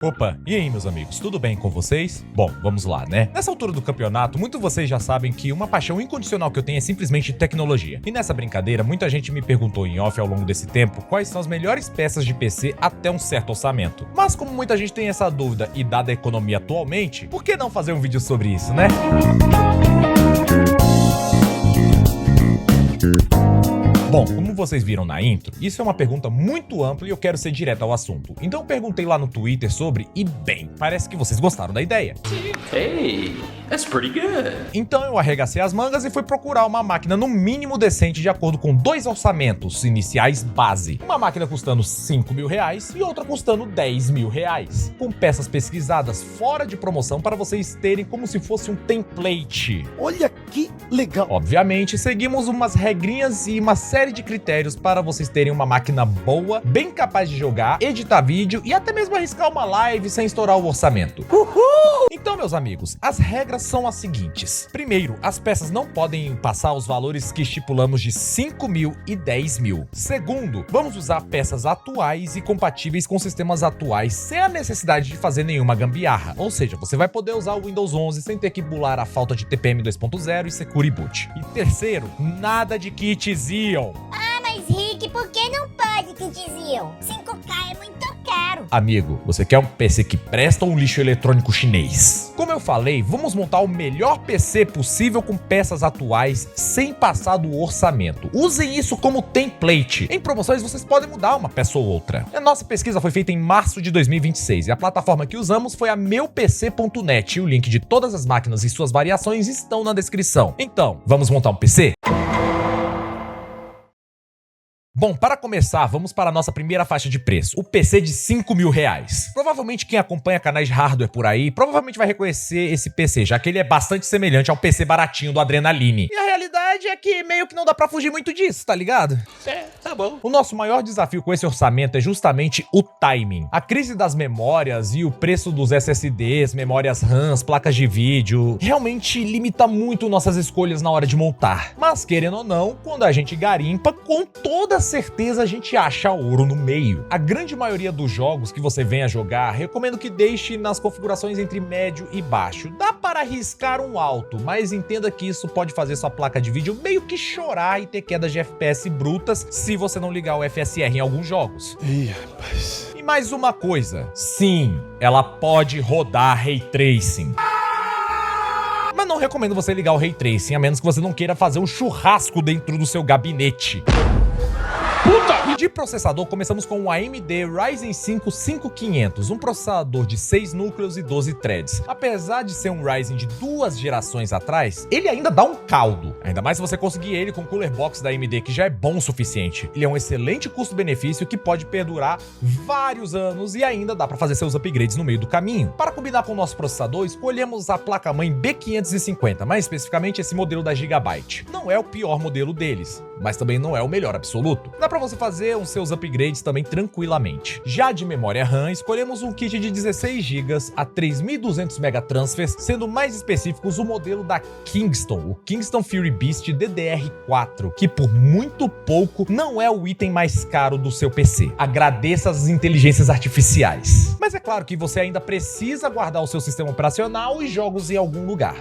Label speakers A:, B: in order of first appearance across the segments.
A: Opa, e aí meus amigos, tudo bem com vocês? Bom, vamos lá, né? Nessa altura do campeonato, muitos de vocês já sabem que uma paixão incondicional que eu tenho é simplesmente tecnologia. E nessa brincadeira, muita gente me perguntou em off ao longo desse tempo quais são as melhores peças de PC até um certo orçamento. Mas como muita gente tem essa dúvida e dada a economia atualmente, por que não fazer um vídeo sobre isso, né? Bom, como vocês viram na intro, isso é uma pergunta muito ampla e eu quero ser direto ao assunto. Então eu perguntei lá no Twitter sobre e bem, parece que vocês gostaram da ideia.
B: Hey, that's pretty good.
A: Então eu arregacei as mangas e fui procurar uma máquina no mínimo decente de acordo com dois orçamentos iniciais base. Uma máquina custando R$5.000 e outra custando R$10.000. Com peças pesquisadas fora de promoção para vocês terem como se fosse um template.
C: Olha que legal!
A: Obviamente, seguimos umas regrinhas e uma série de critérios para vocês terem uma máquina boa, bem capaz de jogar, editar vídeo e até mesmo arriscar uma live sem estourar o orçamento.
C: Uhul!
A: Então, meus amigos, as regras são as seguintes. Primeiro, as peças não podem passar os valores que estipulamos de 5.000 e 10.000. Segundo, vamos usar peças atuais e compatíveis com sistemas atuais sem a necessidade de fazer nenhuma gambiarra. Ou seja, você vai poder usar o Windows 11 sem ter que bular a falta de TPM 2.0 e Secure Boot. E terceiro, nada de kit Xeon.
D: Mas Rick, por que não pode que diziam? 5K é muito caro.
A: Amigo, você quer um PC que presta ou um lixo eletrônico chinês? Como eu falei, vamos montar o melhor PC possível com peças atuais sem passar do orçamento. Usem isso como template. Em promoções vocês podem mudar uma peça ou outra. A nossa pesquisa foi feita em março de 2026 e a plataforma que usamos foi a meupc.net e o link de todas as máquinas e suas variações estão na descrição. Então, vamos montar um PC? Bom, para começar, vamos para a nossa primeira faixa de preço, o PC de R$5.000. Provavelmente quem acompanha canais de hardware por aí, provavelmente vai reconhecer esse PC, já que ele é bastante semelhante ao PC baratinho do Adrenaline. E a realidade é que meio que não dá pra fugir muito disso, tá ligado?
B: É, tá bom.
A: O nosso maior desafio com esse orçamento é justamente o timing. A crise das memórias e o preço dos SSDs, memórias RAMs, placas de vídeo, realmente limita muito nossas escolhas na hora de montar. Mas querendo ou não, quando a gente garimpa, com toda certeza a gente acha ouro no meio. A grande maioria dos jogos que você venha jogar, recomendo que deixe nas configurações entre médio e baixo. Dá para arriscar um alto, mas entenda que isso pode fazer sua placa de vídeo meio que chorar e ter quedas de FPS brutas se você não ligar o FSR em alguns jogos.
C: Ih, rapaz.
A: E mais uma coisa, sim, ela pode rodar Ray Tracing. Mas não recomendo você ligar o Ray Tracing, a menos que você não queira fazer um churrasco dentro do seu gabinete. E de processador, começamos com o AMD Ryzen 5 5500, um processador de 6 núcleos e 12 threads. Apesar de ser um Ryzen de 2 gerações atrás, ele ainda dá um caldo. Ainda mais se você conseguir ele com o Cooler Box da AMD, que já é bom o suficiente. Ele é um excelente custo-benefício que pode perdurar vários anos e ainda dá para fazer seus upgrades no meio do caminho. Para combinar com o nosso processador, escolhemos a placa-mãe B550, mais especificamente esse modelo da Gigabyte. Não é o pior modelo deles, mas também não é o melhor absoluto. Dá para você fazer os seus upgrades também tranquilamente. Já de memória RAM, escolhemos um kit de 16 GB a 3.200 MB, sendo mais específicos o modelo da Kingston, o Kingston Fury Beast DDR4, que por muito pouco não é o item mais caro do seu PC. Agradeça as inteligências artificiais. Mas é claro que você ainda precisa guardar o seu sistema operacional e jogos em algum lugar.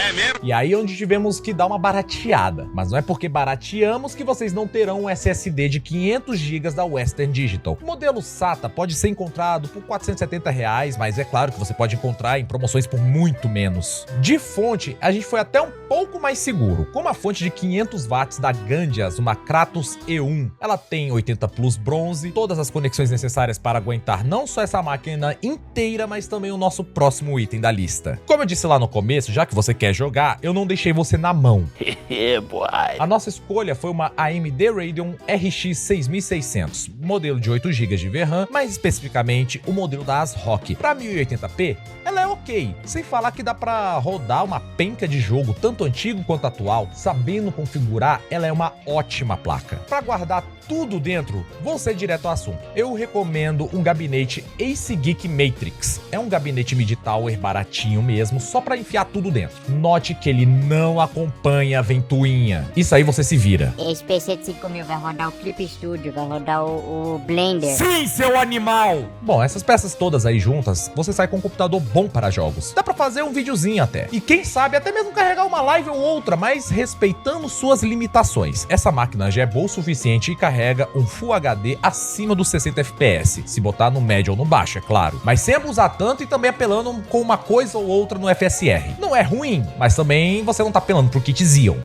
B: É mesmo?
A: E aí é onde tivemos que dar uma barateada. Mas não é porque barateamos que vocês não terão um SSD de 500 GB da Western Digital. O modelo SATA pode ser encontrado por R$470, mas é claro que você pode encontrar em promoções por muito menos. De fonte, a gente foi até um pouco mais seguro, com uma fonte de 500 watts da Gandias, uma Kratos E1. Ela tem 80 Plus bronze, todas as conexões necessárias para aguentar não só essa máquina inteira, mas também o nosso próximo item da lista. Como eu disse lá no começo, já que você quer jogar, eu não deixei você na mão.
B: boy.
A: A nossa escolha foi uma AMD Radeon RX 6600, modelo de 8 GB de VRAM, mais especificamente o modelo da ASRock. Para 1080p, ela é ok, sem falar que dá para rodar uma penca de jogo, tanto antigo quanto atual. Sabendo configurar, ela é uma ótima placa. Para guardar tudo dentro, vou ser direto ao assunto. Eu recomendo um gabinete Ace Geek Matrix. É um gabinete mid-tower baratinho mesmo, só para enfiar tudo dentro. Note que ele não acompanha a ventoinha. Isso aí você se vira.
D: Esse PC de 5.000 vai rodar o Clip Studio
E: Studio, vai rodar o Blender.
A: Sim, seu animal! Bom, essas peças todas aí juntas, você sai com um computador bom para jogos. Dá pra fazer um videozinho até. E quem sabe até mesmo carregar uma live ou outra, mas respeitando suas limitações. Essa máquina já é boa o suficiente e carrega um Full HD acima dos 60 FPS. Se botar no médio ou no baixo, é claro. Mas sem abusar tanto e também apelando com uma coisa ou outra no FSR. Não é ruim, mas também você não tá apelando pro kit Xeon.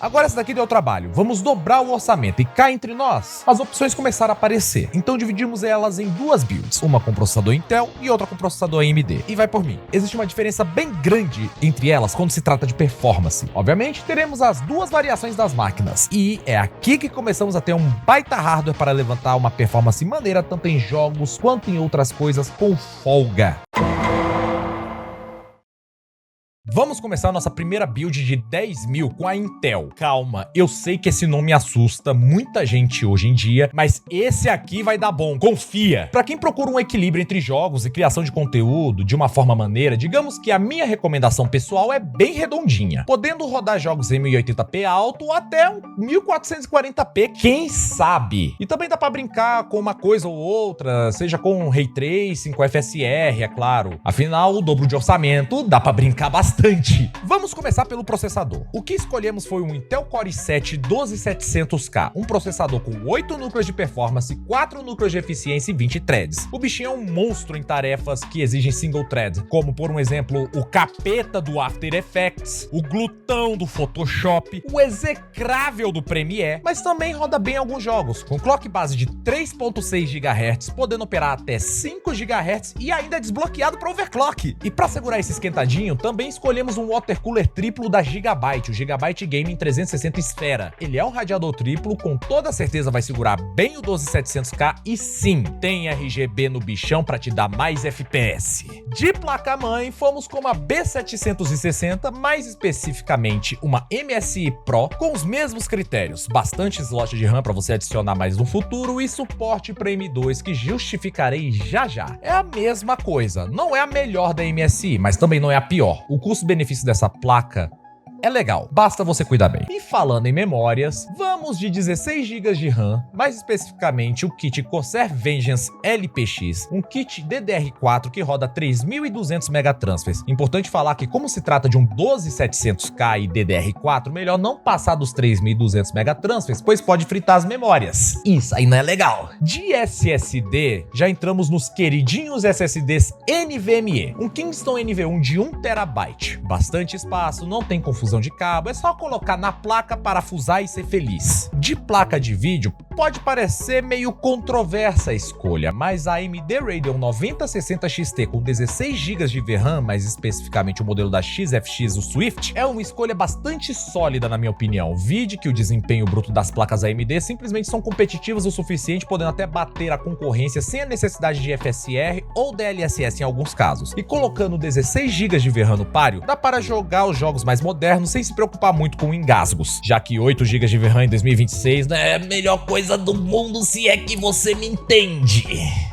A: Agora essa daqui deu trabalho. Vamos dobrar o orçamento e cá entre nós, as opções começaram a aparecer. Então dividimos elas em duas builds, uma com processador Intel e outra com processador AMD. E vai por mim. Existe uma diferença bem grande entre elas quando se trata de performance. Obviamente, teremos as duas variações das máquinas. E é aqui que começamos a ter um baita hardware para levantar uma performance maneira tanto em jogos quanto em outras coisas com folga. Vamos começar nossa primeira build de 10 mil com a Intel. Calma, eu sei que esse nome assusta muita gente hoje em dia, mas esse aqui vai dar bom, confia. Pra quem procura um equilíbrio entre jogos e criação de conteúdo de uma forma maneira, digamos que a minha recomendação pessoal é bem redondinha, podendo rodar jogos em 1080p alto ou até um 1440p, quem sabe? E também dá pra brincar com uma coisa ou outra, seja com Ray Tracing, com FSR, é claro. Afinal, o dobro de orçamento dá pra brincar bastante. Vamos começar pelo processador. O que escolhemos foi um Intel Core i7 12700K, um processador com 8 núcleos de performance, 4 núcleos de eficiência e 20 threads. O bichinho é um monstro em tarefas que exigem single thread, como por um exemplo, o capeta do After Effects, o glutão do Photoshop, o execrável do Premiere, mas também roda bem alguns jogos, com clock base de 3.6 GHz, podendo operar até 5 GHz e ainda é desbloqueado para overclock. E para segurar esse esquentadinho, também escolhemos um water cooler triplo da Gigabyte, o Gigabyte Gaming 360 Esfera. Ele é um radiador triplo, com toda certeza vai segurar bem o 12700K e sim, tem RGB no bichão para te dar mais FPS. De placa-mãe, fomos com uma B760, mais especificamente uma MSI Pro, com os mesmos critérios, bastante slot de RAM para você adicionar mais no futuro e suporte para M2 que justificarei já já. É a mesma coisa, não é a melhor da MSI, mas também não é a pior. O custo-benefício dessa placa é legal, basta você cuidar bem. E falando em memórias, vamos de 16 GB de RAM, mais especificamente o kit Corsair Vengeance LPX, um kit DDR4 que roda 3200 megatransfers. Importante falar que como se trata de um 12700K e DDR4, melhor não passar dos 3200 megatransfers, pois pode fritar as memórias. Isso aí não é legal. De SSD, já entramos nos queridinhos SSDs NVMe, um Kingston NV1 de 1 TB. Bastante espaço, não tem confusão de cabo, é só colocar na placa, parafusar e ser feliz. De placa de vídeo, pode parecer meio controversa a escolha, mas a AMD Radeon 9060 XT com 16 GB de VRAM, mais especificamente o modelo da XFX, o Swift, é uma escolha bastante sólida na minha opinião. Vide que o desempenho bruto das placas AMD simplesmente são competitivas o suficiente, podendo até bater a concorrência sem a necessidade de FSR ou DLSS em alguns casos. E colocando 16 GB de VRAM no páreo, dá para jogar os jogos mais modernos sem se preocupar muito com engasgos, já que 8 GB de VRAM em 2026 não é a melhor coisa do mundo, se é que você me entende.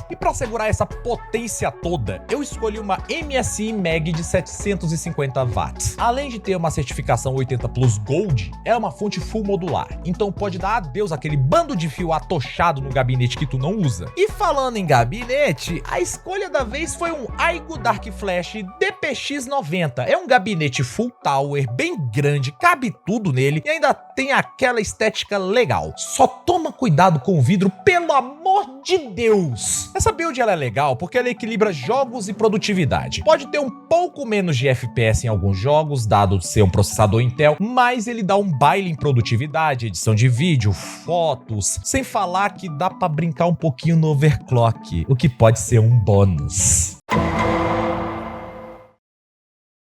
A: E para segurar essa potência toda, eu escolhi uma MSI Mag de 750 watts. Além de ter uma certificação 80 Plus Gold, é uma fonte full modular, então pode dar adeus àquele bando de fio atochado no gabinete que tu não usa. E falando em gabinete, a escolha da vez foi um Aigo Dark Flash DPX90. É um gabinete full tower, bem grande, cabe tudo nele e ainda tem aquela estética legal. Só toma cuidado com o vidro, pelo amor de Deus! Essa build ela é legal porque ela equilibra jogos e produtividade. Pode ter um pouco menos de FPS em alguns jogos, dado ser um processador Intel, mas ele dá um baile em produtividade, edição de vídeo, fotos, sem falar que dá pra brincar um pouquinho no overclock, o que pode ser um bônus.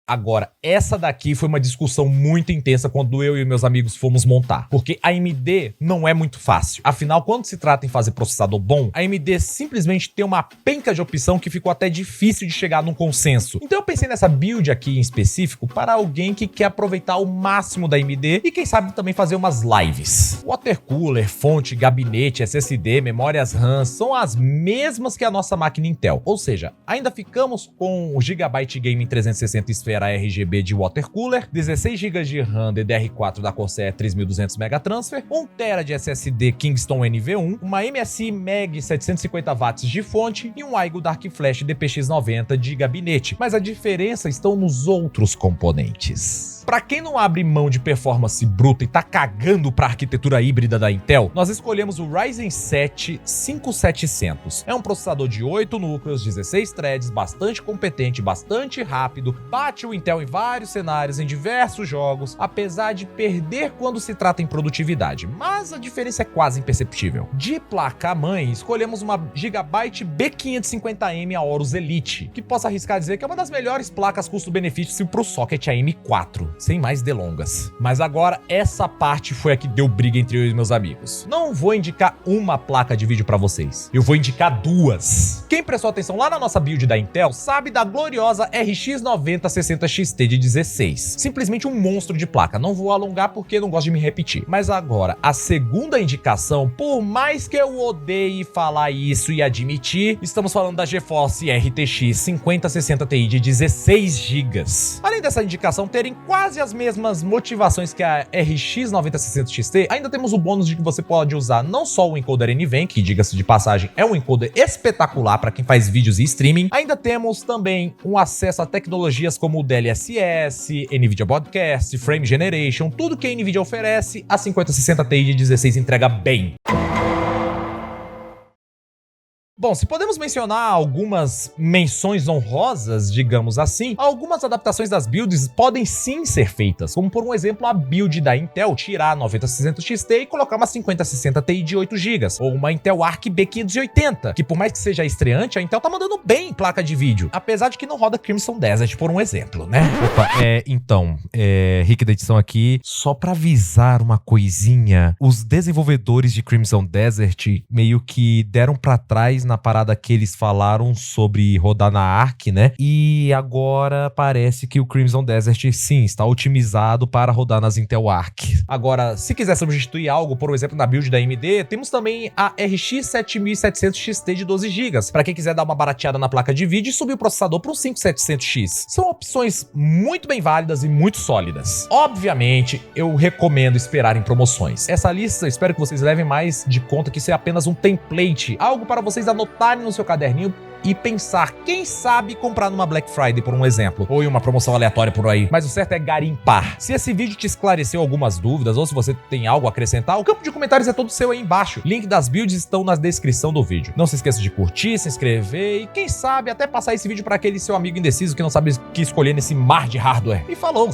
A: Agora, essa daqui foi uma discussão muito intensa quando eu e meus amigos fomos montar, porque a AMD não é muito fácil. Afinal, quando se trata em fazer processador bom, a AMD simplesmente tem uma penca de opção que ficou até difícil de chegar num consenso. Então eu pensei nessa build aqui em específico para alguém que quer aproveitar o máximo da AMD e quem sabe também fazer umas lives. Water cooler, fonte, gabinete, SSD, memórias RAM são as mesmas que a nossa máquina Intel, ou seja, ainda ficamos com o Gigabyte Gaming 360 Esfera Primavera RGB de water cooler, 16 GB de RAM DDR4 da Corsair 3200 MT, 1 TB de SSD Kingston NV1, uma MSI Mag 750W de fonte e um Aigo Dark Flash DPX90 de gabinete. Mas a diferença estão nos outros componentes. Para quem não abre mão de performance bruta e tá cagando pra arquitetura híbrida da Intel, nós escolhemos o Ryzen 7 5700. É um processador de 8 núcleos, 16 threads, bastante competente, bastante rápido, bate o Intel em vários cenários, em diversos jogos, apesar de perder quando se trata em produtividade, mas a diferença é quase imperceptível. De placa-mãe, escolhemos uma Gigabyte B550M Aorus Elite, que posso arriscar dizer que é uma das melhores placas custo-benefício pro socket AM4. Sem mais delongas. Mas agora, essa parte foi a que deu briga entre eu e meus amigos. Não vou indicar uma placa de vídeo pra vocês. Eu vou indicar duas. Quem prestou atenção lá na nossa build da Intel sabe da gloriosa RX 9060 XT de 16. Simplesmente um monstro de placa. Não vou alongar porque não gosto de me repetir. Mas agora, a segunda indicação, por mais que eu odeie falar isso e admitir, estamos falando da GeForce RTX 5060 Ti de 16 GB. Além dessa indicação terem quase as mesmas motivações que a RX 9060 XT, ainda temos o bônus de que você pode usar não só o encoder NVENC, que diga-se de passagem é um encoder espetacular para quem faz vídeos e streaming, ainda temos também um acesso a tecnologias como o DLSS, NVIDIA Broadcast, Frame Generation, tudo que a NVIDIA oferece, a 5060 Ti de 16 entrega bem. Bom, se podemos mencionar algumas menções honrosas, digamos assim, algumas adaptações das builds podem sim ser feitas, como por um exemplo a build da Intel tirar a 9060 XT e colocar uma 5060 Ti de 8 GB, ou uma Intel Arc B580, que por mais que seja estreante, a Intel tá mandando bem em placa de vídeo, apesar de que não roda Crimson Desert, por um exemplo, né? Opa, Rick da edição aqui, só pra avisar uma coisinha, os desenvolvedores de Crimson Desert meio que deram pra trás na parada que eles falaram sobre rodar na Arc, né? E agora parece que o Crimson Desert, sim, está otimizado para rodar nas Intel Arc. Agora, se quiser substituir algo, por exemplo, na build da AMD, temos também a RX 7700 XT de 12 GB, para quem quiser dar uma barateada na placa de vídeo e subir o processador para um 5700X. São opções muito bem válidas e muito sólidas. Obviamente, eu recomendo esperar em promoções. Essa lista, eu espero que vocês levem mais de conta que isso é apenas um template, algo para vocês anotarem no seu caderninho e pensar, quem sabe comprar numa Black Friday, por um exemplo, ou em uma promoção aleatória por aí. Mas o certo é garimpar. Se esse vídeo te esclareceu algumas dúvidas, ou se você tem algo a acrescentar, o campo de comentários é todo seu aí embaixo. Link das builds estão na descrição do vídeo. Não se esqueça de curtir, se inscrever e, quem sabe, até passar esse vídeo para aquele seu amigo indeciso que não sabe o que escolher nesse mar de hardware. E falou!